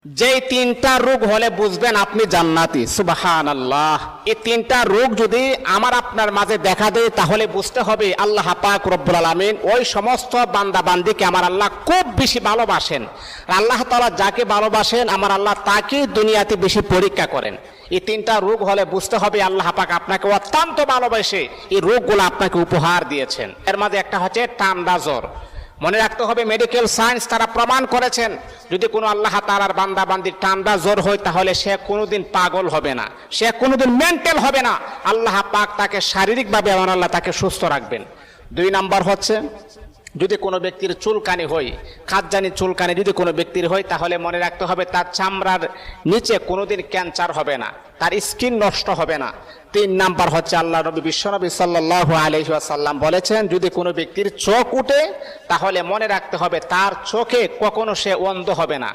যেই তিনটা রোগ হলে বুঝবেন আপনি জান্নাতি। সুবহানাল্লাহ। এই তিনটা রোগ যদি আমার আপনার মাঝে দেখা দেয় তাহলে বুঝতে হবে আল্লাহ পাক রব্বুল আলামিন ওই সমস্ত বান্দা বান্দিকে আমার আল্লাহ খুব বেশি ভালোবাসেন। আল্লাহ তাআলা যাকে ভালোবাসেন আমার আল্লাহ তাকে দুনিয়াতে বেশি পরীক্ষা করেন। এই তিনটা রোগ হলে বুঝতে হবে আল্লাহ পাক আপনাকে অত্যন্ত ভালোবাসে, এই রোগগুলো আপনাকে উপহার দিয়েছেন। এর মাঝে একটা হচ্ছে ঠান্ডা জ্বর। মনে রাখতে হবে মেডিকেল সায়েন্স তারা প্রমাণ করেছেন যদি কোনো আল্লাহ তাআলার বান্দা বান্দির ঠান্ডা জ্বর হয় তাহলে সে কোনোদিন পাগল হবে না, সে কোনোদিন মেন্টাল হবে না। আল্লাহ পাক তাকে শারীরিকভাবে আমার আল্লাহ তাকে সুস্থ রাখবেন। 2 নাম্বার হচ্ছে যদি কোনো ব্যক্তির চুলকানি হয়, খাদ্যানি চুলকানি যদি কোনো ব্যক্তির হয় তাহলে মনে রাখতে হবে তার চামড়ার নিচে কোনোদিন ক্যান্সার হবে না, তার স্কিন নষ্ট হবে না। 3 নাম্বার হচ্ছে আল্লাহ নবী বিশ্বনবী সাল্লাল্লাহু আলাইহি ওয়াসাল্লাম বলেছেন যদি কোনো ব্যক্তির চোখ উঠে তাহলে মনে রাখতে হবে তার চোখে কখনো সে অন্ধ হবে না।